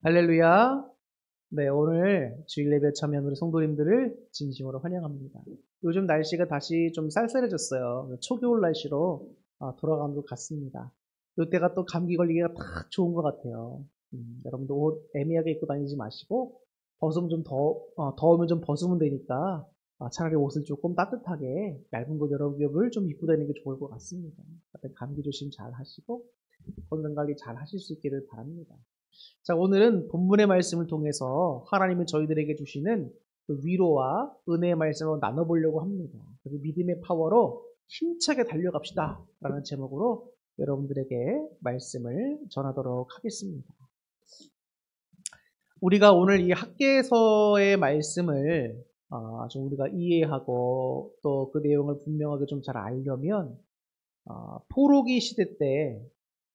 할렐루야. 네, 오늘 주일 예배 참여한 우리 성도님들을 진심으로 환영합니다. 요즘 날씨가 다시 좀 쌀쌀해졌어요. 초겨울 날씨로 돌아가는 것 같습니다. 이때가 또 감기 걸리기가 딱 좋은 것 같아요. 여러분도 옷 애매하게 입고 다니지 마시고 벗으면 좀 더우면 좀 벗으면 되니까 차라리 옷을 조금 따뜻하게 얇은 거 여러 겹을 좀 입고 다니는 게 좋을 것 같습니다. 감기 조심 잘 하시고 건강 관리 잘 하실 수 있기를 바랍니다. 자, 오늘은 본문의 말씀을 통해서 하나님이 저희들에게 주시는 그 위로와 은혜의 말씀을 나눠보려고 합니다. 그래서 믿음의 파워로 힘차게 달려갑시다 라는 제목으로 여러분들에게 말씀을 전하도록 하겠습니다. 우리가 오늘 이 학개서의 말씀을 좀 우리가 이해하고 또 그 내용을 분명하게 좀 잘 알려면 포로기 시대 때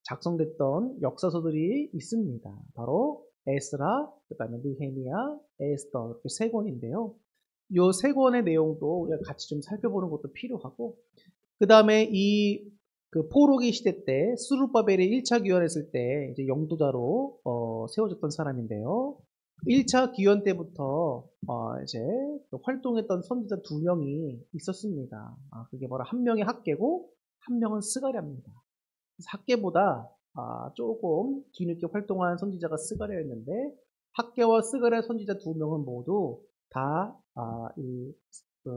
작성됐던 역사서들이 있습니다. 바로 에스라, 그 다음에 느헤미야, 에스더 이렇게 세 권인데요. 이 세 권의 내용도 우리가 같이 좀 살펴보는 것도 필요하고, 그 다음에 그 포로기 시대 때 스룹바벨이 1차 기원했을 때 이제 영도자로 세워졌던 사람인데요. 1차 기원 때부터 이제 활동했던 선지자 두 명이 있었습니다. 그게 바로 한 명이 학개고 한 명은 스가랴입니다. 학개보다 조금 뒤늦게 활동한 선지자가 스가랴였는데 학개와 스가랴 선지자 두 명은 모두 다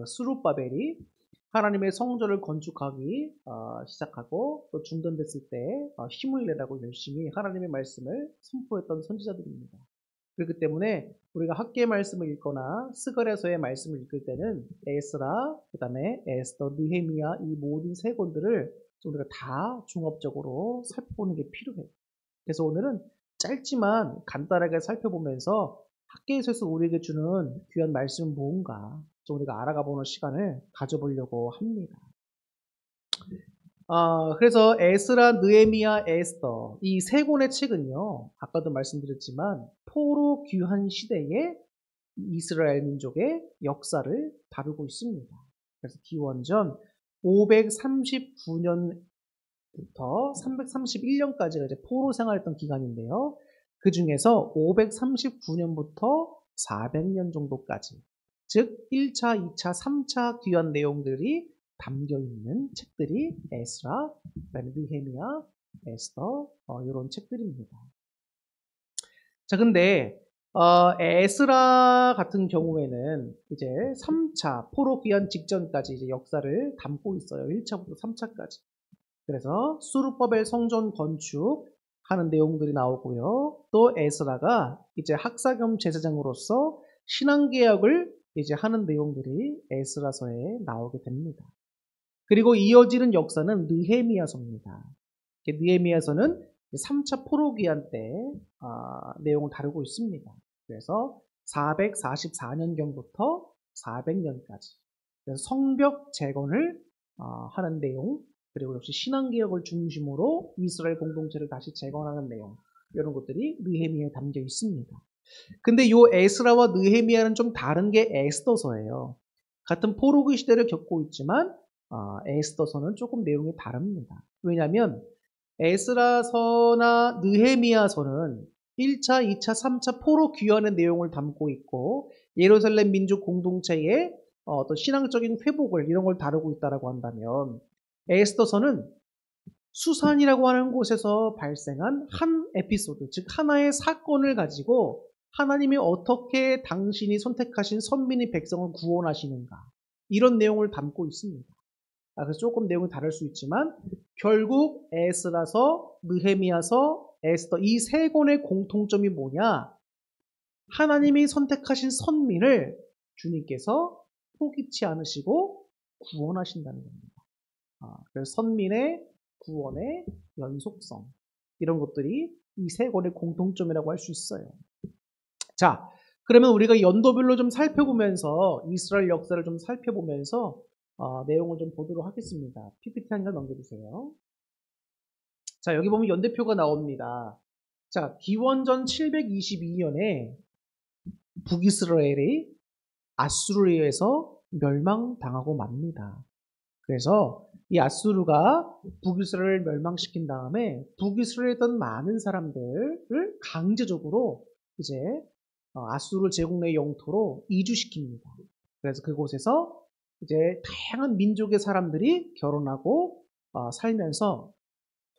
스룹바벨이 하나님의 성전을 건축하기 시작하고 또 중단됐을 때 힘을 내라고 열심히 하나님의 말씀을 선포했던 선지자들입니다. 그렇기 때문에 우리가 학개의 말씀을 읽거나 스가랴서의 말씀을 읽을 때는 에스라, 그 다음에 에스더, 느헤미야 이 모든 세 권들을 우리가 다 종합적으로 살펴보는 게 필요해요. 그래서 오늘은 짧지만 간단하게 살펴보면서 학개에서 우리에게 주는 귀한 말씀은 뭔가 좀 우리가 알아가보는 시간을 가져보려고 합니다. 그래서 에스라, 느헤미야, 에스더 이 세 권의 책은요, 아까도 말씀드렸지만 포로 귀환 시대의 이스라엘 민족의 역사를 다루고 있습니다. 그래서 기원전 539년부터 331년까지가 이제 포로 생활했던 기간인데요. 그 중에서 539년부터 400년 정도까지, 즉 1차, 2차, 3차 귀환 내용들이 담겨 있는 책들이 에스라, 느헤미야, 에스더 이런 책들입니다. 자, 근데 에스라 같은 경우에는 이제 3차 포로 귀환 직전까지 이제 역사를 담고 있어요. 1차부터 3차까지. 그래서 수르바벨 성전 건축하는 내용들이 나오고요. 또 에스라가 이제 학사 겸 제사장으로서 신앙개혁을 이제 하는 내용들이 에스라서에 나오게 됩니다. 그리고 이어지는 역사는 느헤미야서입니다. 느헤미야서는 3차 포로기한 때 내용을 다루고 있습니다. 그래서 444년경부터 400년까지 성벽 재건을 하는 내용, 그리고 역시 신앙개혁을 중심으로 이스라엘 공동체를 다시 재건하는 내용, 이런 것들이 느헤미야에 담겨 있습니다. 근데 이 에스라와 느헤미야는 좀 다른 게 에스더서예요. 같은 포로기 시대를 겪고 있지만 에스더서는 조금 내용이 다릅니다. 왜냐하면 에스라서나 느헤미야서는 1차, 2차, 3차 포로 귀환의 내용을 담고 있고 예루살렘 민족 공동체의 어떤 신앙적인 회복을 이런 걸 다루고 있다고 한다면 에스더서는 수산이라고 하는 곳에서 발생한 한 에피소드, 즉 하나의 사건을 가지고 하나님이 어떻게 당신이 선택하신 선민의 백성을 구원하시는가, 이런 내용을 담고 있습니다. 그래서 조금 내용이 다를 수 있지만 결국 에스라서, 느헤미야서, 에스더 이 세 권의 공통점이 뭐냐? 하나님이 선택하신 선민을 주님께서 포기치 않으시고 구원하신다는 겁니다. 그래서 선민의 구원의 연속성, 이런 것들이 이 세 권의 공통점이라고 할 수 있어요. 자, 그러면 우리가 연도별로 좀 살펴보면서 이스라엘 역사를 좀 살펴보면서 내용을 좀 보도록 하겠습니다. PPT 한 장 넘겨주세요. 자, 여기 보면 연대표가 나옵니다. 자, 기원전 722년에 북이스라엘이 아수르에서 멸망당하고 맙니다. 그래서 이 아수르가 북이스라엘을 멸망시킨 다음에 북이스라엘에 있던 많은 사람들을 강제적으로 이제 아수르 제국내 영토로 이주시킵니다. 그래서 그곳에서 이제 다양한 민족의 사람들이 결혼하고 살면서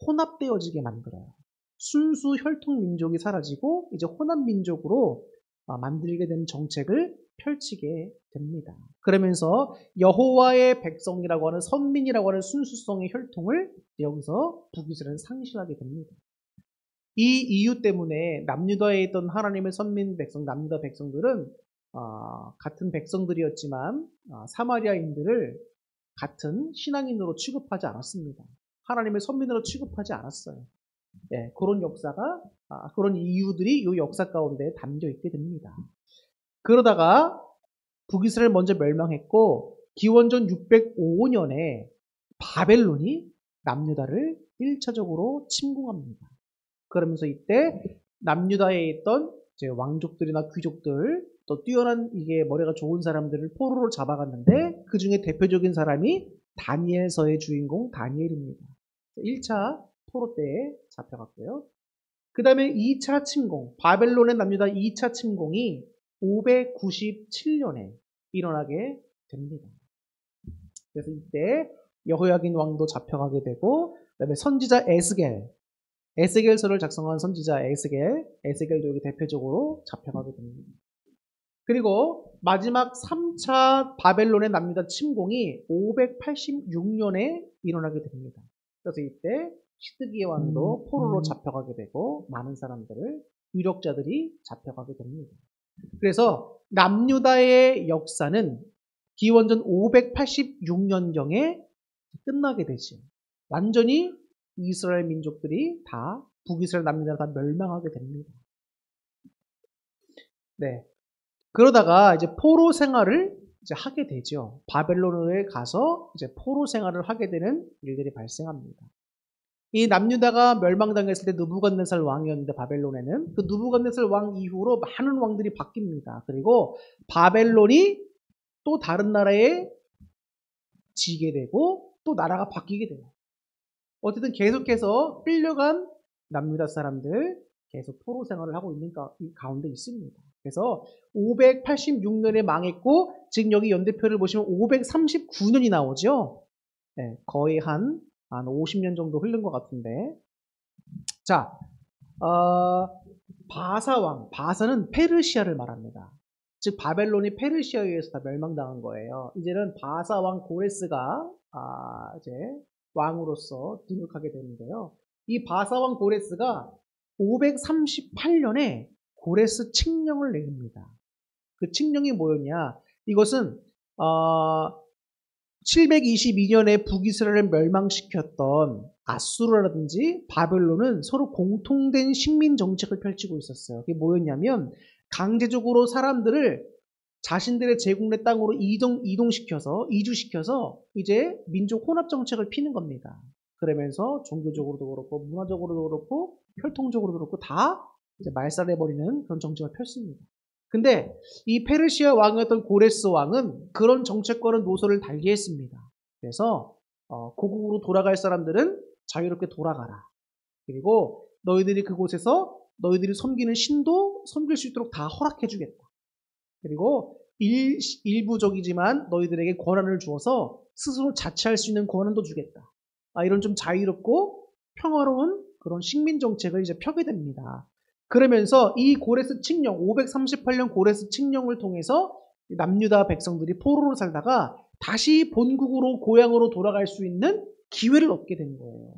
혼합되어지게 만들어요. 순수 혈통 민족이 사라지고 이제 혼합 민족으로 만들게 되는 정책을 펼치게 됩니다. 그러면서 여호와의 백성이라고 하는 선민이라고 하는 순수성의 혈통을 여기서 북이스라엘은 상실하게 됩니다. 이 이유 때문에 남유다에 있던 하나님의 선민 백성, 남유다 백성들은 같은 백성들이었지만 사마리아인들을 같은 신앙인으로 취급하지 않았습니다. 하나님의 선민으로 취급하지 않았어요. 예, 그런 역사가 그런 이유들이 이 역사 가운데 담겨 있게 됩니다. 그러다가 북이스라엘 먼저 멸망했고 기원전 605년에 바벨론이 남유다를 1차적으로 침공합니다. 그러면서 이때 남유다에 있던 이제 왕족들이나 귀족들 또 뛰어난 이게 머리가 좋은 사람들을 포로로 잡아갔는데 그 중에 대표적인 사람이 다니엘서의 주인공 다니엘입니다. 1차 포로 때에 잡혀갔고요. 그 다음에 2차 침공, 바벨론의 남유다 2차 침공이 597년에 일어나게 됩니다. 그래서 이때 여호야긴 왕도 잡혀가게 되고 그다음에 선지자 에스겔서를 작성한 선지자 에스겔도 여기 대표적으로 잡혀가게 됩니다. 그리고 마지막 3차 바벨론의 남유다 침공이 586년에 일어나게 됩니다. 그래서 이때 시드기야 왕도 포로로 잡혀가게 되고 많은 사람들을 유력자들이 잡혀가게 됩니다. 그래서 남유다의 역사는 기원전 586년경에 끝나게 되죠. 완전히 이스라엘 민족들이 다 북이스라엘 남유다가 다 멸망하게 됩니다. 네. 그러다가 이제 포로 생활을 이제 하게 되죠. 바벨론에 가서 이제 포로 생활을 하게 되는 일들이 발생합니다. 이 남유다가 멸망당했을 때 느부갓네살 왕이었는데 바벨론에는 그 느부갓네살 왕 이후로 많은 왕들이 바뀝니다. 그리고 바벨론이 또 다른 나라에 지게 되고 또 나라가 바뀌게 돼요. 어쨌든 계속해서 끌려간 남유다 사람들 계속 포로 생활을 하고 있는 가운데 있습니다. 그래서 586년에 망했고 지금 여기 연대표를 보시면 539년이 나오죠. 네, 거의 한 50년 정도 흐른 것 같은데. 자, 바사는 페르시아를 말합니다. 즉 바벨론이 페르시아에 의해서 다 멸망당한 거예요. 이제는 바사왕 고레스가 이제 왕으로서 등극하게 되는데요. 이 바사왕 고레스가 538년에 고레스 칙령을 내립니다. 그 칙령이 뭐였냐? 이것은 722년에 북이스라엘을 멸망시켰던 아수르라든지 바벨론은 서로 공통된 식민 정책을 펼치고 있었어요. 그게 뭐였냐면 강제적으로 사람들을 자신들의 제국 내 땅으로 이주시켜서 이제 민족 혼합 정책을 피는 겁니다. 그러면서 종교적으로도 그렇고 문화적으로도 그렇고 혈통적으로도 그렇고 다 이제 말살해버리는 그런 정책을 폈습니다. 근데 이 페르시아 왕이었던 고레스 왕은 그런 정책과는 노선을 달리했습니다. 그래서 고국으로 돌아갈 사람들은 자유롭게 돌아가라. 그리고 너희들이 그곳에서 너희들이 섬기는 신도 섬길 수 있도록 다 허락해주겠다. 그리고 일부적이지만 너희들에게 권한을 주어서 스스로 자치할 수 있는 권한도 주겠다. 이런 좀 자유롭고 평화로운 그런 식민 정책을 이제 펴게 됩니다. 그러면서 이 고레스 칙령, 538년 고레스 칙령을 통해서 남유다 백성들이 포로로 살다가 다시 본국으로 고향으로 돌아갈 수 있는 기회를 얻게 된 거예요.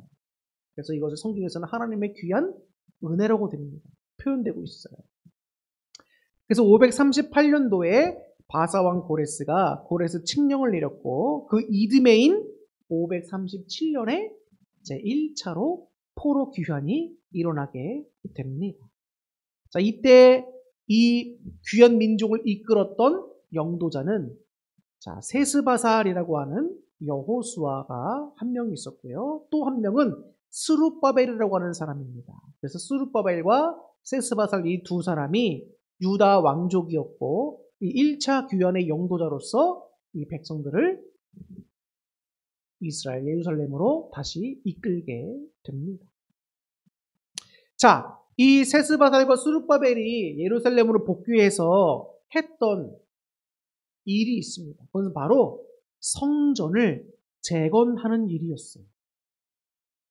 그래서 이것을 성경에서는 하나님의 귀한 은혜라고 표현되고 있어요. 그래서 538년도에 바사왕 고레스가 고레스 칙령을 내렸고 그 이듬해인 537년에 제1차로 포로 귀환이 일어나게 됩니다. 자, 이때 이 귀한 민족을 이끌었던 영도자는 세스바살이라고 하는 여호수아가 한 명 있었고요. 또 한 명은 스룹바벨이라고 하는 사람입니다. 그래서 스룹바벨과 세스바살 이 두 사람이 유다 왕족이었고 이 1차 귀환의 영도자로서 이 백성들을 이스라엘 예루살렘으로 다시 이끌게 됩니다. 자, 이 세스바살과 수룹바벨이 예루살렘으로 복귀해서 했던 일이 있습니다. 그것은 바로 성전을 재건하는 일이었어요.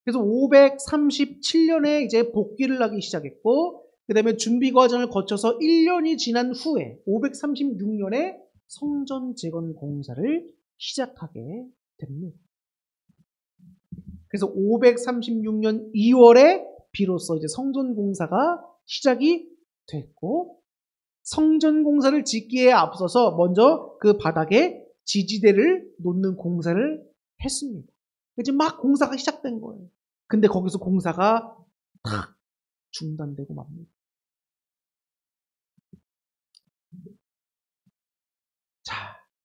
그래서 537년에 이제 복귀를 하기 시작했고, 그 다음에 준비 과정을 거쳐서 1년이 지난 후에 536년에 성전 재건 공사를 시작하게 됩니다. 그래서 536년 2월에 비로소 이제 성전 공사가 시작이 됐고, 성전 공사를 짓기에 앞서서 먼저 그 바닥에 지지대를 놓는 공사를 했습니다. 이제 막 공사가 시작된 거예요. 근데 거기서 공사가 탁 중단되고 맙니다. 자,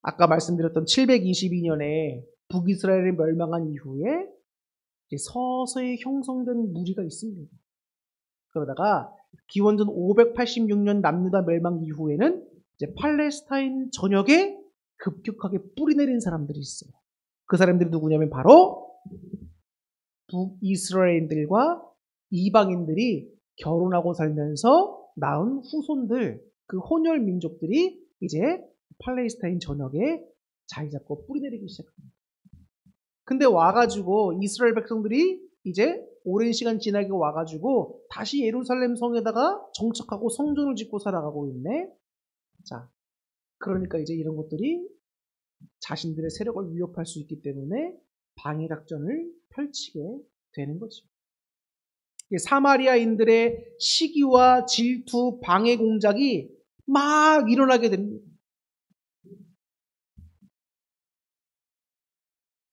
아까 말씀드렸던 722년에 북이스라엘이 멸망한 이후에 이제 서서히 형성된 무리가 있습니다. 그러다가 기원전 586년 남유다 멸망 이후에는 이제 팔레스타인 전역에 급격하게 뿌리내린 사람들이 있어요. 그 사람들이 누구냐면 바로 북이스라엘인들과 이방인들이 결혼하고 살면서 낳은 후손들, 그 혼혈 민족들이 이제 팔레스타인 전역에 자리 잡고 뿌리내리기 시작합니다. 근데 와가지고 이스라엘 백성들이 이제 오랜 시간 지나게 와가지고 다시 예루살렘 성에다가 정착하고 성전을 짓고 살아가고 있네. 자, 그러니까 이제 이런 것들이 자신들의 세력을 위협할 수 있기 때문에 방해 작전을 펼치게 되는 거죠. 사마리아인들의 시기와 질투, 방해 공작이 막 일어나게 됩니다.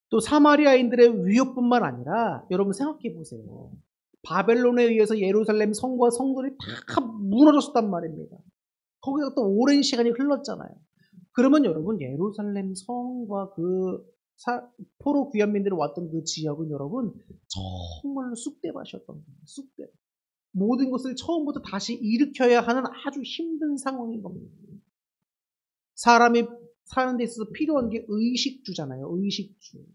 또 사마리아인들의 위협뿐만 아니라 여러분 생각해 보세요. 바벨론에 의해서 예루살렘 성과 성전이 다 무너졌단 말입니다. 거기서 또 오랜 시간이 흘렀잖아요. 그러면 여러분 예루살렘 성과 그 포로 귀환민들이 왔던 그 지역은 여러분 정말로 쑥대밭이었던 거예요. 쑥대. 모든 것을 처음부터 다시 일으켜야 하는 아주 힘든 상황인 겁니다. 사람이 사는 데 있어서 필요한 게 의식주잖아요. 의식주.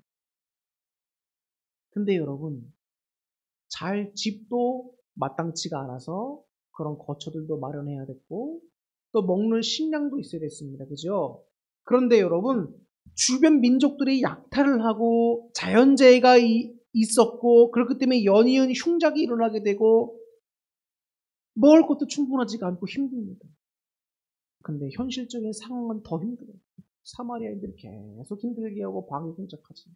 근데 여러분 잘 집도 마땅치가 않아서 그런 거처들도 마련해야 됐고 또 먹는 식량도 있어야 됐습니다. 그죠? 그런데 여러분 주변 민족들이 약탈을 하고 자연재해가 있었고 그렇기 때문에 연이은 흉작이 일어나게 되고 먹을 것도 충분하지가 않고 힘듭니다. 근데 현실적인 상황은 더 힘들어요. 사마리아인들이 계속 힘들게 하고 방해 공작하지.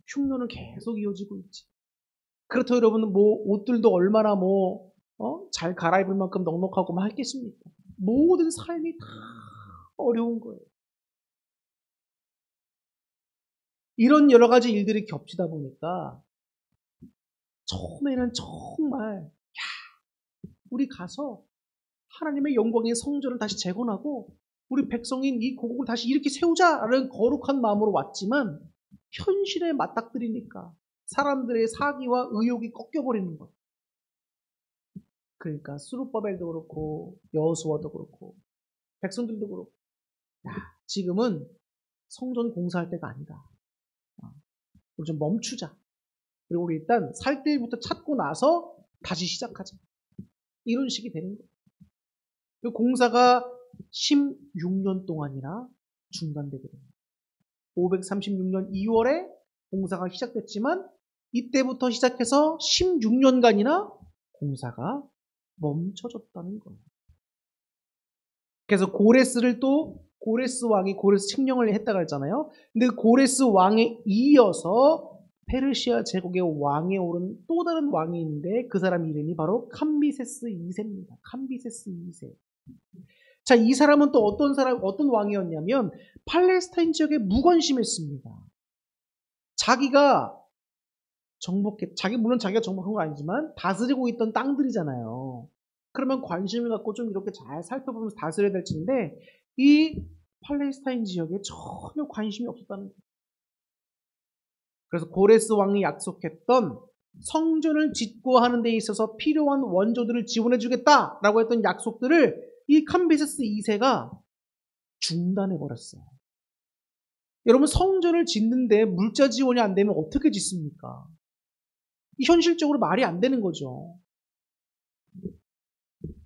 흉노는 계속 이어지고 있지. 그렇다고 여러분은 뭐 옷들도 얼마나 잘 갈아입을 만큼 넉넉하고만 했겠습니까? 모든 삶이 다 어려운 거예요. 이런 여러 가지 일들이 겹치다 보니까 처음에는 정말 우리 가서 하나님의 영광의 성전을 다시 재건하고 우리 백성인 이 고국을 다시 이렇게 세우자라는 거룩한 마음으로 왔지만 현실에 맞닥뜨리니까 사람들의 사기와 의욕이 꺾여버리는 거예요. 그러니까 수룹바벨도 그렇고 여호수아도 그렇고 백성들도 그렇고 지금은 성전 공사할 때가 아니다. 우리 좀 멈추자. 그리고 우리 일단 살 때부터 찾고 나서 다시 시작하자. 이런 식이 되는 거예요. 그 공사가 16년 동안이나 중단되게 됩니다. 536년 2월에 공사가 시작됐지만 이때부터 시작해서 16년간이나 공사가 멈춰졌다는 거예요. 그래서 고레스 왕이 고레스 칙령을 했다고 했잖아요. 근데 고레스 왕에 이어서 페르시아 제국의 왕에 오른 또 다른 왕이 있는데 그 사람 이름이 바로 캄비세스 2세입니다. 캄비세스 2세. 자, 이 사람은 또 어떤 왕이었냐면 팔레스타인 지역에 무관심했습니다. 물론 자기가 정복한 건 아니지만 다스리고 있던 땅들이잖아요. 그러면 관심을 갖고 좀 이렇게 잘 살펴보면서 다스려야 될 텐데 이 팔레스타인 지역에 전혀 관심이 없었다는 거예요. 그래서 고레스 왕이 약속했던 성전을 짓고 하는 데 있어서 필요한 원조들을 지원해 주겠다라고 했던 약속들을 이 캄비세스 2세가 중단해 버렸어요. 여러분 성전을 짓는데 물자 지원이 안 되면 어떻게 짓습니까? 현실적으로 말이 안 되는 거죠.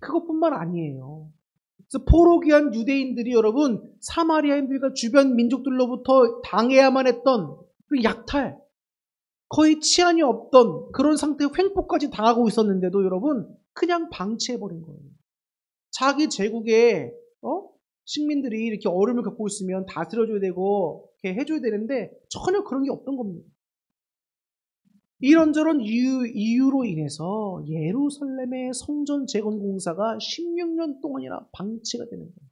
그것뿐만 아니에요. 그래서 포로 귀한 유대인들이 여러분 사마리아인들과 주변 민족들로부터 당해야만 했던 그 약탈, 거의 치안이 없던 그런 상태의 횡포까지 당하고 있었는데도 여러분 그냥 방치해버린 거예요. 자기 제국에 식민들이 이렇게 어려움을 겪고 있으면 다스려줘야 되고 이렇게 해줘야 되는데 전혀 그런 게 없던 겁니다. 이런저런 이유로 인해서 예루살렘의 성전 재건 공사가 16년 동안이나 방치가 되는 거예요.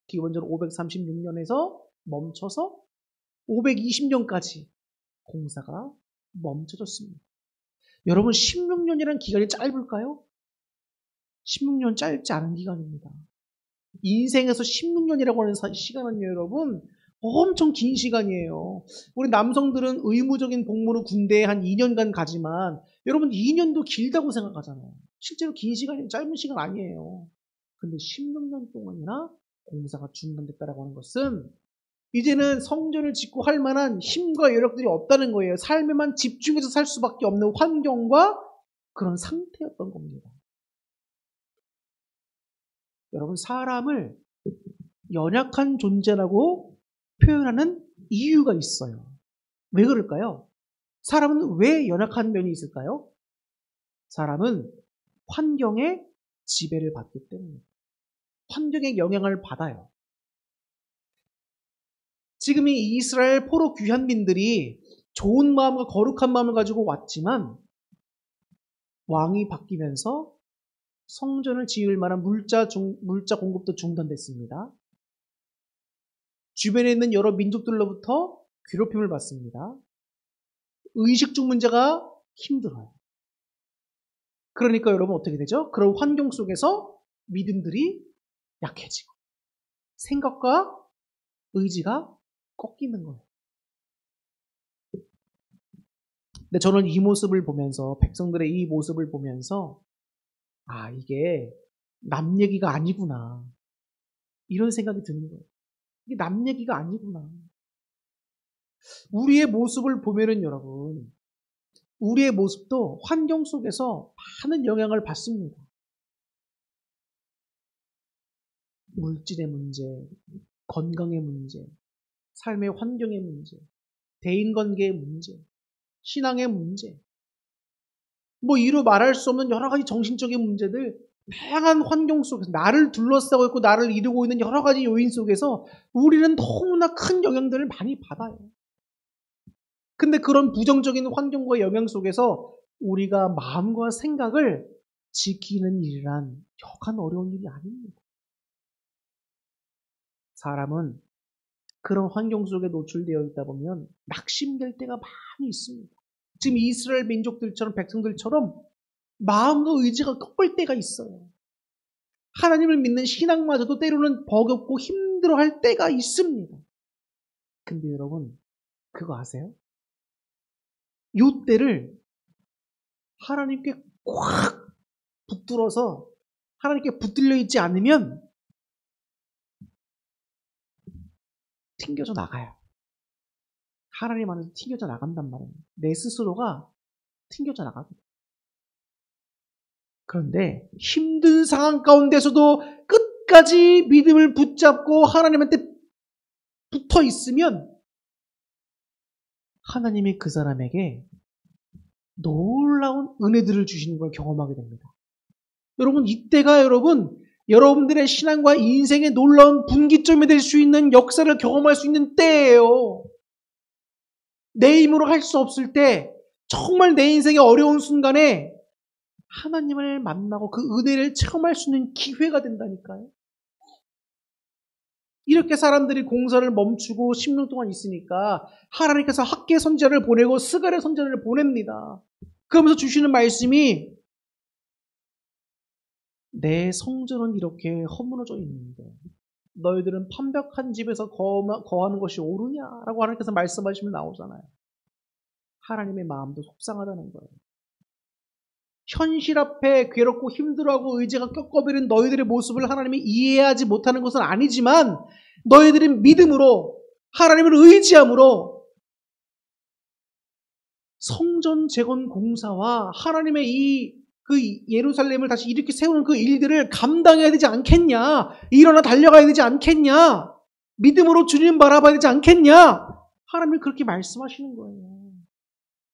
기원전 536년에서 멈춰서 520년까지 공사가 멈춰졌습니다. 여러분 16년이라는 기간이 짧을까요? 16년 짧지 않은 기간입니다. 인생에서 16년이라고 하는 시간은요 여러분 엄청 긴 시간이에요. 우리 남성들은 의무적인 복무로 군대에 한 2년간 가지만 여러분 2년도 길다고 생각하잖아요. 실제로 긴 시간이 짧은 시간 아니에요. 근데 16년 동안이나 공사가 중단됐다라고 하는 것은 이제는 성전을 짓고 할 만한 힘과 여력들이 없다는 거예요. 삶에만 집중해서 살 수밖에 없는 환경과 그런 상태였던 겁니다. 여러분 사람을 연약한 존재라고 표현하는 이유가 있어요. 왜 그럴까요? 사람은 왜 연약한 면이 있을까요? 사람은 환경의 지배를 받기 때문입니다. 환경의 영향을 받아요. 지금 이 이스라엘 포로 귀환민들이 좋은 마음과 거룩한 마음을 가지고 왔지만 왕이 바뀌면서 성전을 지을 만한 물자 공급도 중단됐습니다. 주변에 있는 여러 민족들로부터 괴롭힘을 받습니다. 의식주 문제가 힘들어요. 그러니까 여러분 어떻게 되죠? 그런 환경 속에서 믿음들이 약해지고 생각과 의지가 꺾이는 거예요. 근데 저는 이 모습을 보면서 백성들의 이 모습을 보면서 이게 남 얘기가 아니구나 이런 생각이 드는 거예요. 이게 남 얘기가 아니구나. 우리의 모습을 보면은 여러분 우리의 모습도 환경 속에서 많은 영향을 받습니다. 물질의 문제, 건강의 문제, 삶의 환경의 문제, 대인관계의 문제, 신앙의 문제, 이루 말할 수 없는 여러 가지 정신적인 문제들, 다양한 환경 속에서 나를 둘러싸고 있고 나를 이루고 있는 여러 가지 요인 속에서 우리는 너무나 큰 영향들을 많이 받아요. 근데 그런 부정적인 환경과 영향 속에서 우리가 마음과 생각을 지키는 일이란 여간 어려운 일이 아닙니다. 사람은 그런 환경 속에 노출되어 있다 보면 낙심될 때가 많이 있습니다. 지금 이스라엘 민족들처럼 백성들처럼 마음과 의지가 꺾일 때가 있어요. 하나님을 믿는 신앙마저도 때로는 버겁고 힘들어할 때가 있습니다. 근데 여러분 그거 아세요? 요 때를 하나님께 꽉 붙들어서 하나님께 붙들려 있지 않으면 튕겨져 나가요. 하나님 안에서 튕겨져 나간단 말이에요. 내 스스로가 튕겨져 나가거든요. 그런데 힘든 상황 가운데서도 끝까지 믿음을 붙잡고 하나님한테 붙어 있으면 하나님이 그 사람에게 놀라운 은혜들을 주시는 걸 경험하게 됩니다. 여러분 이때가 여러분들의 신앙과 인생의 놀라운 분기점이 될 수 있는 역사를 경험할 수 있는 때예요. 내 힘으로 할 수 없을 때 정말 내 인생의 어려운 순간에 하나님을 만나고 그 은혜를 체험할 수 있는 기회가 된다니까요. 이렇게 사람들이 공사를 멈추고 10년 동안 있으니까 하나님께서 학계 선지자를 보내고 스가랴 선지자를 보냅니다. 그러면서 주시는 말씀이 내 성전은 이렇게 허무너져 있는데 너희들은 판벽한 집에서 거하는 것이 옳으냐라고 하나님께서 말씀하시면 나오잖아요. 하나님의 마음도 속상하다는 거예요. 현실 앞에 괴롭고 힘들어하고 의지가 꺾어버린 너희들의 모습을 하나님이 이해하지 못하는 것은 아니지만 너희들은 믿음으로 하나님을 의지함으로 성전 재건 공사와 하나님의 그 예루살렘을 다시 이렇게 세우는 그 일들을 감당해야 되지 않겠냐? 일어나 달려가야 되지 않겠냐? 믿음으로 주님 바라봐야 되지 않겠냐? 하나님이 그렇게 말씀하시는 거예요.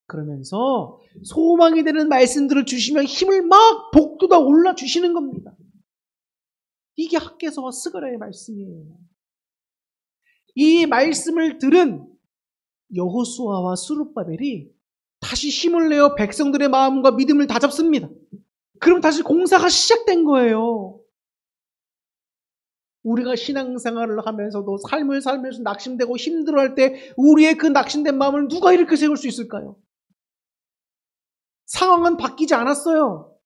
그러면서 소망이 되는 말씀들을 주시며 힘을 막 복돋아 올라주시는 겁니다. 이게 학개서와 스가랴의 말씀이에요. 이 말씀을 들은 여호수아와 스룹바벨이 다시 힘을 내어 백성들의 마음과 믿음을 다잡습니다. 그럼 다시 공사가 시작된 거예요. 우리가 신앙생활을 하면서도 삶을 살면서 낙심되고 힘들어할 때 우리의 그 낙심된 마음을 누가 이렇게 세울 수 있을까요? 상황은 바뀌지 않았어요.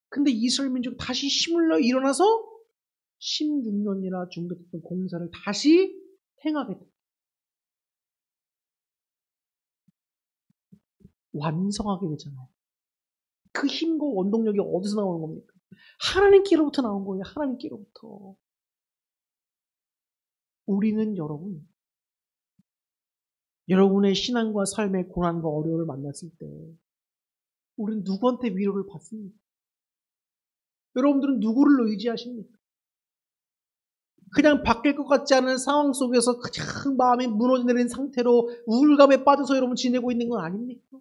근데 이스라엘 민족이 다시 힘을 내어 일어나서 16년이나 중단했던 공사를 다시 행하게 됩니다. 완성하게 되잖아요. 그 힘과 원동력이 어디서 나오는 겁니까? 하나님께로부터 나온 거예요. 하나님께로부터. 우리는 여러분의 신앙과 삶의 고난과 어려움을 만났을 때 우리는 누구한테 위로를 받습니까? 여러분들은 누구를 의지하십니까? 그냥 바뀔 것 같지 않은 상황 속에서 그냥 마음이 무너져내린 상태로 우울감에 빠져서 여러분 지내고 있는 건 아닙니까?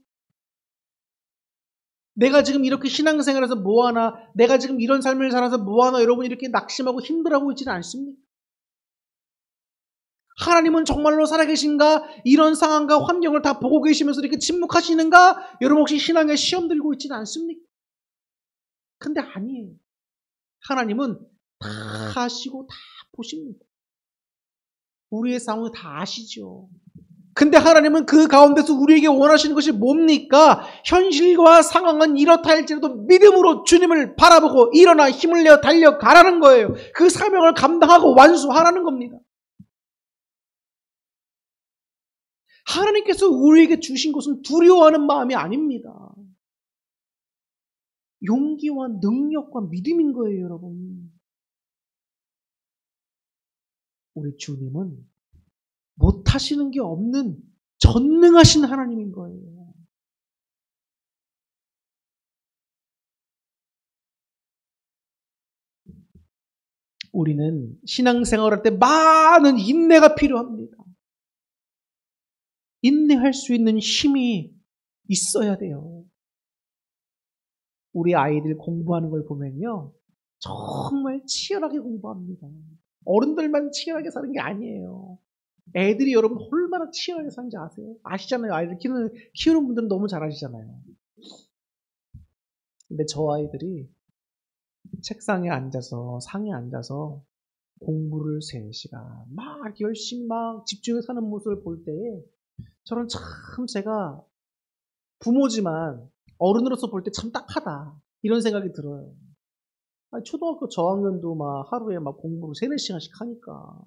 내가 지금 이렇게 신앙생활에서 뭐하나, 내가 지금 이런 삶을 살아서 뭐하나 여러분이 이렇게 낙심하고 힘들어하고 있지는 않습니까? 하나님은 정말로 살아계신가? 이런 상황과 환경을 다 보고 계시면서 이렇게 침묵하시는가? 여러분 혹시 신앙에 시험 들고 있지는 않습니까? 근데 아니에요. 하나님은 다 아시고 다 보십니다. 우리의 상황을 다 아시죠. 근데 하나님은 그 가운데서 우리에게 원하시는 것이 뭡니까? 현실과 상황은 이렇다 할지라도 믿음으로 주님을 바라보고 일어나 힘을 내어 달려가라는 거예요. 그 사명을 감당하고 완수하라는 겁니다. 하나님께서 우리에게 주신 것은 두려워하는 마음이 아닙니다. 용기와 능력과 믿음인 거예요, 여러분. 우리 주님은 못하시는 게 없는 전능하신 하나님인 거예요. 우리는 신앙생활할 때 많은 인내가 필요합니다. 인내할 수 있는 힘이 있어야 돼요. 우리 아이들 공부하는 걸 보면요. 정말 치열하게 공부합니다. 어른들만 치열하게 사는 게 아니에요. 애들이 여러분 얼마나 치열하게 사는지 아세요? 아시잖아요. 아이들 키우는 분들은 너무 잘 아시잖아요. 근데 저 아이들이 책상에 앉아서, 상에 앉아서 공부를 3시간 막 열심히 막 집중해서 하는 모습을 볼 때에 저는 참 제가 부모지만 어른으로서 볼 때 참 딱하다. 이런 생각이 들어요. 아니, 초등학교 저학년도 막 하루에 막 공부를 3, 4시간씩 하니까.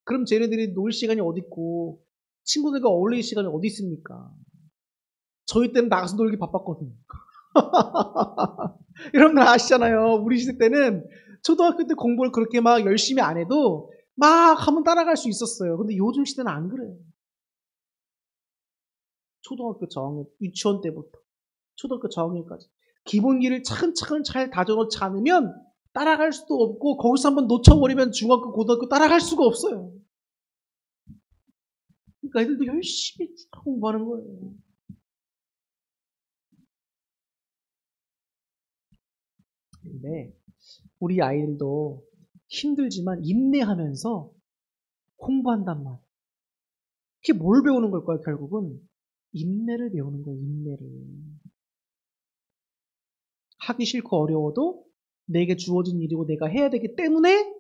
그럼 쟤네들이 놀 시간이 어디 있고 친구들과 어울릴 시간이 어디 있습니까? 저희 때는 나가서 놀기 바빴거든요. 여러분들 아시잖아요. 우리 시대 때는 초등학교 때 공부를 그렇게 막 열심히 안 해도 막 하면 따라갈 수 있었어요. 근데 요즘 시대는 안 그래요. 초등학교 저학년, 유치원 때부터 초등학교 저학년까지 기본기를 차근차근 잘 다져놓지 않으면 따라갈 수도 없고 거기서 한번 놓쳐버리면 중학교, 고등학교 따라갈 수가 없어요. 그러니까 애들도 열심히 공부하는 거예요. 근데 우리 아이들도 힘들지만 인내하면서 공부한단 말이에요. 그게 뭘 배우는 걸까요? 결국은 인내를 배우는 거예요. 인내를. 하기 싫고 어려워도 내게 주어진 일이고 내가 해야 되기 때문에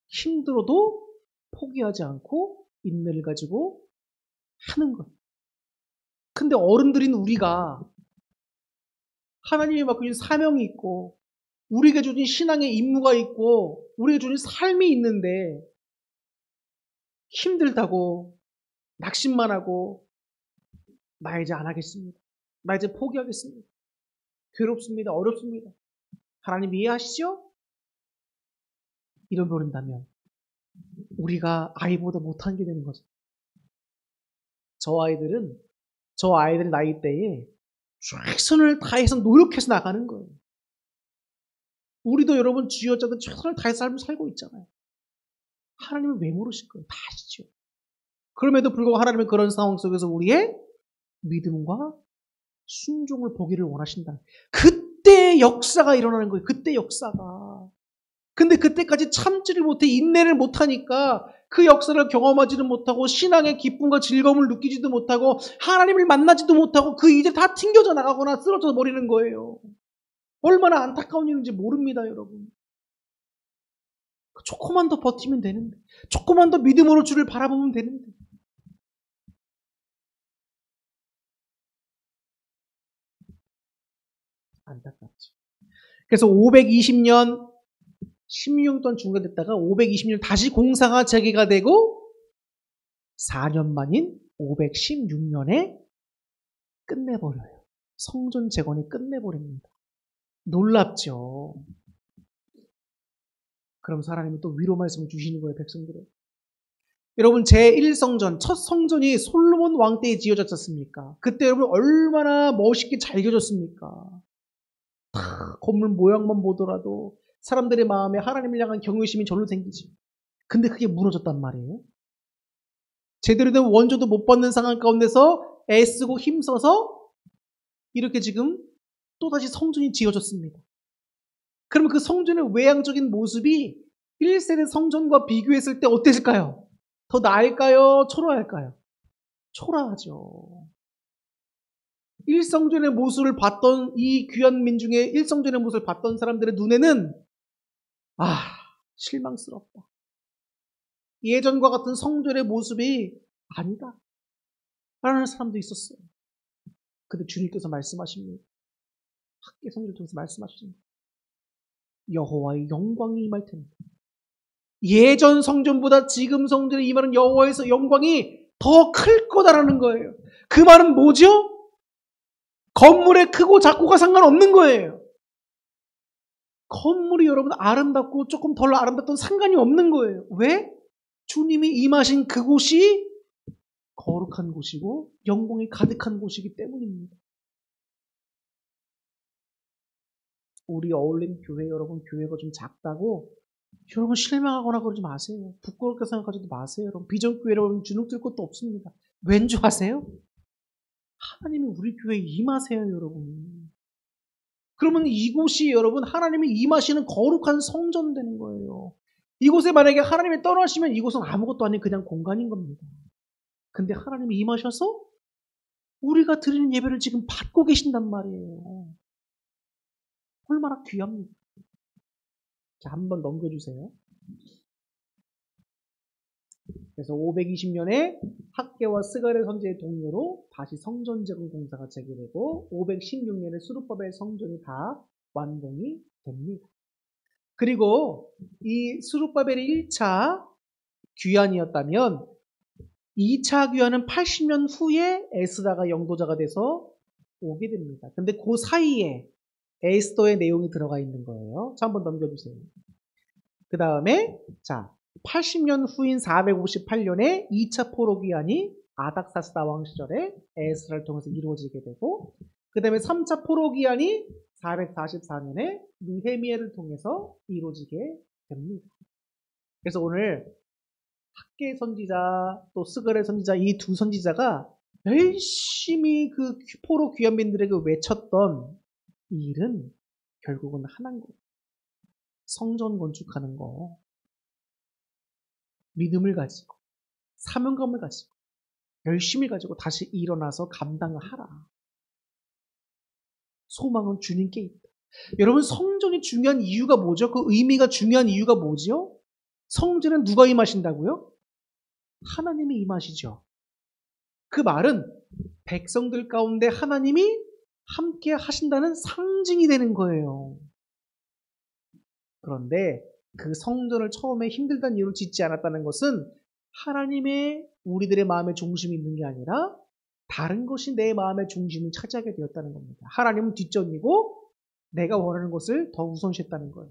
힘들어도 포기하지 않고 인내를 가지고 하는 거예요. 근데 어른들인 우리가 하나님이 맡겨준 사명이 있고 우리에게 주신 신앙의 임무가 있고 우리에게 주신 삶이 있는데 힘들다고 낙심만 하고 나 이제 안 하겠습니다. 나 이제 포기하겠습니다. 괴롭습니다. 어렵습니다. 하나님 이해하시죠? 이러버린다면 우리가 아이보다 못한 게 되는 거죠. 저 아이들 나이 때에 최선을 다해서 노력해서 나가는 거예요. 우리도 여러분 주여자들 최선을 다해서 삶을 살고 있잖아요. 하나님은 왜 모르실 거예요? 다 아시죠. 그럼에도 불구하고 하나님은 그런 상황 속에서 우리의 믿음과 순종을 보기를 원하신다. 그때 역사가 일어나는 거예요. 그때 역사가. 근데 그때까지 참지를 못해 인내를 못하니까 그 역사를 경험하지도 못하고 신앙의 기쁨과 즐거움을 느끼지도 못하고 하나님을 만나지도 못하고 그 이제 다 튕겨져 나가거나 쓰러져 버리는 거예요. 얼마나 안타까운 일인지 모릅니다, 여러분. 조금만 더 버티면 되는데, 조금만 더 믿음으로 주를 바라보면 되는데. 안타깝죠. 그래서 520년 16년 동안 중단됐다가 520년 다시 공사가 재개가 되고 4년 만인 516년에 끝내버려요. 성전 재건이 끝내버립니다. 놀랍죠. 그럼 하나님은 또 위로 말씀을 주시는 거예요, 백성들에. 여러분 제1성전, 첫 성전이 솔로몬 왕 때에 지어졌었습니까? 그때 여러분 얼마나 멋있게 잘 지어졌습니까? 건물 모양만 보더라도 사람들의 마음에 하나님을 향한 경외심이 절로 생기지. 근데 그게 무너졌단 말이에요. 제대로 된 원조도 못 받는 상황 가운데서 애쓰고 힘써서 이렇게 지금 또다시 성전이 지어졌습니다. 그러면 그 성전의 외향적인 모습이 1세대 성전과 비교했을 때 어땠을까요? 더 나을까요? 초라할까요? 초라하죠. 1성전의 모습을 봤던 이 귀한 민중의 1성전의 모습을 봤던 사람들의 눈에는 실망스럽다. 예전과 같은 성전의 모습이 아니다. 라는 사람도 있었어요. 근데 주님께서 말씀하십니다. 학계 성전을 통해서 말씀하십니다. 여호와의 영광이 임할 텐데. 예전 성전보다 지금 성전에 임하는 여호와의 영광이 더 클 거다라는 거예요. 그 말은 뭐죠? 건물의 크고 작고가 상관없는 거예요. 건물이 여러분 아름답고 조금 덜 아름답던 상관이 없는 거예요. 왜? 주님이 임하신 그곳이 거룩한 곳이고 영광이 가득한 곳이기 때문입니다. 우리 어울림 교회 여러분 교회가 좀 작다고 여러분 실망하거나 그러지 마세요. 부끄럽게 생각하지도 마세요. 여러분 비전교회 여러분 주눅 들 것도 없습니다. 왠 줄 아세요? 하나님이 우리 교회에 임하세요, 여러분. 그러면 이곳이 여러분 하나님이 임하시는 거룩한 성전 되는 거예요. 이곳에 만약에 하나님이 떠나시면 이곳은 아무것도 아닌 그냥 공간인 겁니다. 근데 하나님이 임하셔서 우리가 드리는 예배를 지금 받고 계신단 말이에요. 얼마나 귀합니까? 자, 한번 넘겨주세요. 그래서 520년에 학계와 스가랴 선지의 동료로 다시 성전 재건 공사가 재개되고 516년에 수르바벨 성전이 다 완공이 됩니다. 그리고 이 수르바벨이 1차 귀환이었다면 2차 귀환은 80년 후에 에스라가 영도자가 돼서 오게 됩니다. 근데 그 사이에 에스더의 내용이 들어가 있는 거예요. 자, 한번 넘겨주세요. 그 다음에 80년 후인 458년에 2차 포로 귀환이 아닥사스다 왕 시절에 에스라를 통해서 이루어지게 되고 그 다음에 3차 포로 귀환이 444년에 느헤미야를 통해서 이루어지게 됩니다. 그래서 오늘 학계 선지자 또 스가랴 선지자 이 두 선지자가 열심히 그 포로 귀환민들에게 외쳤던 이 일은 결국은 하나인 거예요. 성전 건축하는 거. 믿음을 가지고 사명감을 가지고 열심히 가지고 다시 일어나서 감당을 하라. 소망은 주님께 있다. 여러분 성전이 중요한 이유가 뭐죠? 그 의미가 중요한 이유가 뭐죠? 성전은 누가 임하신다고요? 하나님이 임하시죠. 그 말은 백성들 가운데 하나님이 함께 하신다는 상징이 되는 거예요. 그런데 그 성전을 처음에 힘들다는 이유로 짓지 않았다는 것은 하나님의 우리들의 마음의 중심이 있는 게 아니라 다른 것이 내 마음의 중심을 차지하게 되었다는 겁니다. 하나님은 뒷전이고 내가 원하는 것을 더 우선시했다는 거예요.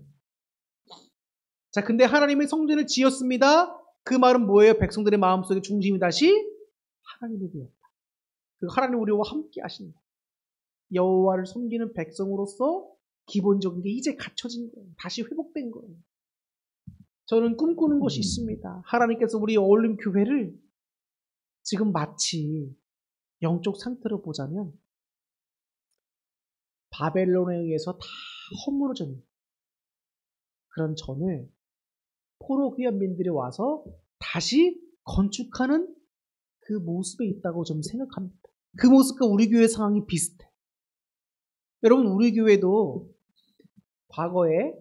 자, 근데 하나님의 성전을 지었습니다. 그 말은 뭐예요? 백성들의 마음속에 중심이 다시 하나님이 되었다. 그 하나님 우리와 함께 하신다. 여호와를 섬기는 백성으로서 기본적인 게 이제 갖춰진 거예요. 다시 회복된 거예요. 저는 꿈꾸는 것이 있습니다. 하나님께서 우리 어울림 교회를 지금 마치 영적 상태로 보자면 바벨론에 의해서 다 허물어진 그런 전을 포로 귀환민들이 와서 다시 건축하는 그 모습에 있다고 좀 생각합니다. 그 모습과 우리 교회 상황이 비슷해. 여러분 우리 교회도 과거에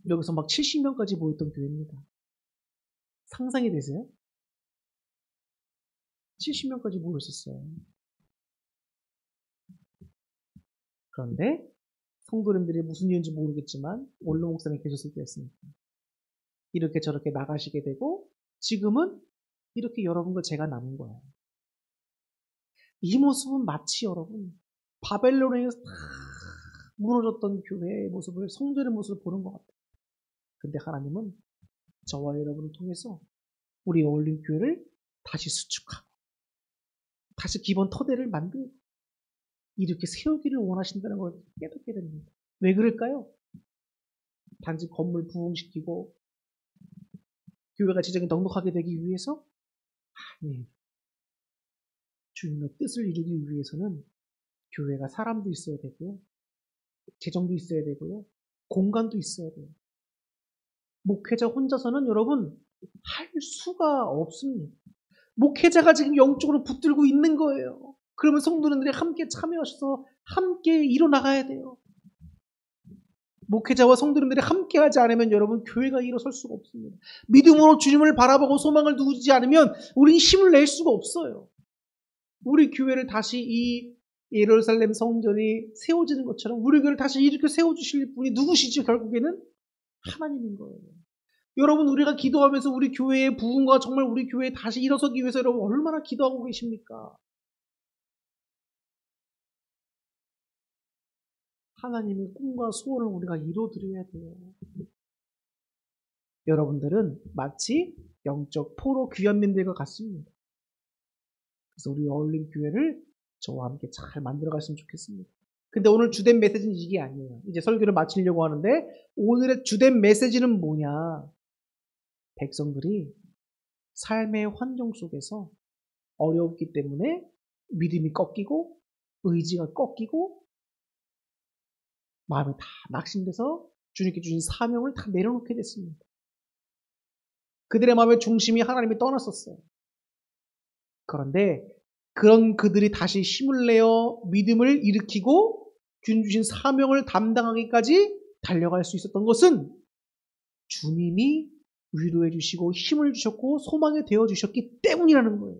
여기서 막 70명까지 모였던 교회입니다. 상상이 되세요? 70명까지 모였었어요. 그런데 성도님들이 무슨 이유인지 모르겠지만 원로 목사님 계셨을 때였습니다. 이렇게 저렇게 나가시게 되고 지금은 이렇게 여러분과 제가 남은 거예요. 이 모습은 마치 여러분 바벨론에서 다 무너졌던 교회의 모습을 성도의 모습을 보는 것 같아요. 근데 하나님은 저와 여러분을 통해서 우리 어울림 교회를 다시 수축하고 다시 기본 토대를 만들고 이렇게 세우기를 원하신다는 걸 깨닫게 됩니다. 왜 그럴까요? 단지 건물 부흥시키고 교회가 재정이 넉넉하게 되기 위해서? 아니에요. 주님의 뜻을 이루기 위해서는 교회가 사람도 있어야 되고요. 재정도 있어야 되고요. 공간도 있어야 돼요. 목회자 혼자서는 여러분 할 수가 없습니다. 목회자가 지금 영적으로 붙들고 있는 거예요. 그러면 성도님들이 함께 참여하셔서 함께 일어나가야 돼요. 목회자와 성도님들이 함께 하지 않으면 여러분 교회가 일어설 수가 없습니다. 믿음으로 주님을 바라보고 소망을 두지 않으면 우리는 힘을 낼 수가 없어요. 우리 교회를 다시 이 예루살렘 성전이 세워지는 것처럼 우리 교회를 다시 이렇게 세워주실 분이 누구시죠? 결국에는 하나님인 거예요. 여러분 우리가 기도하면서 우리 교회의 부흥과 정말 우리 교회에 다시 일어서기 위해서 여러분 얼마나 기도하고 계십니까? 하나님의 꿈과 소원을 우리가 이루어드려야 돼요. 여러분들은 마치 영적 포로 귀환민들과 같습니다. 그래서 우리 어울림 교회를 저와 함께 잘 만들어 갔으면 좋겠습니다. 근데 오늘 주된 메시지는 이게 아니에요. 이제 설교를 마치려고 하는데 오늘의 주된 메시지는 뭐냐? 백성들이 삶의 환경 속에서 어려웠기 때문에 믿음이 꺾이고 의지가 꺾이고 마음이 다 낙심돼서 주님께 주신 사명을 다 내려놓게 됐습니다. 그들의 마음의 중심이 하나님이 떠났었어요. 그런데 그런 그들이 다시 힘을 내어 믿음을 일으키고 주님 주신 사명을 담당하기까지 달려갈 수 있었던 것은 주님이 위로해 주시고 힘을 주셨고 소망이 되어 주셨기 때문이라는 거예요.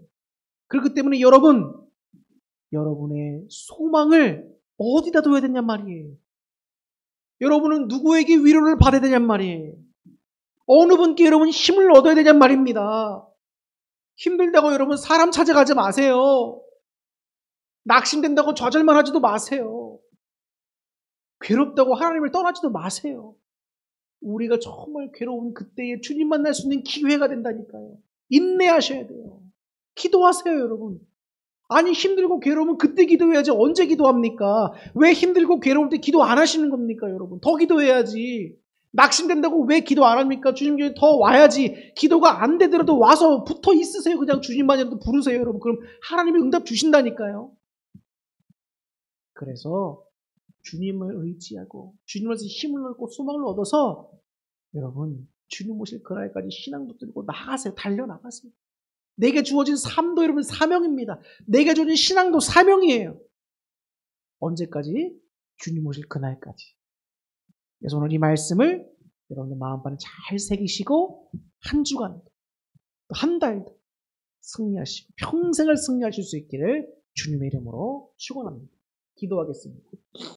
그렇기 때문에 여러분의 소망을 어디다 둬야 되냔 말이에요. 여러분은 누구에게 위로를 받아야 되냔 말이에요. 어느 분께 여러분 힘을 얻어야 되냔 말입니다. 힘들다고 여러분 사람 찾아가지 마세요. 낙심된다고 좌절만 하지도 마세요. 괴롭다고 하나님을 떠나지도 마세요. 우리가 정말 괴로운 그때에 주님 만날 수 있는 기회가 된다니까요. 인내하셔야 돼요. 기도하세요, 여러분. 아니 힘들고 괴로우면 그때 기도해야지 언제 기도합니까? 왜 힘들고 괴로울 때 기도 안 하시는 겁니까, 여러분? 더 기도해야지. 낙심된다고 왜 기도 안 합니까? 주님 교회 더 와야지. 기도가 안 되더라도 와서 붙어 있으세요. 그냥 주님만이라도 부르세요, 여러분. 그럼 하나님이 응답 주신다니까요. 그래서 주님을 의지하고 주님에서 힘을 얻고 소망을 얻어서 여러분 주님 오실 그날까지 신앙 붙들고 나가세요. 달려나가세요. 내게 주어진 삶도 여러분 사명입니다. 내게 주어진 신앙도 사명이에요. 언제까지? 주님 오실 그날까지. 그래서 오늘 이 말씀을 여러분의 마음판에 잘 새기시고 한 주간, 한 달도 승리하시고 평생을 승리하실 수 있기를 주님의 이름으로 축원합니다. 기도하겠습니다.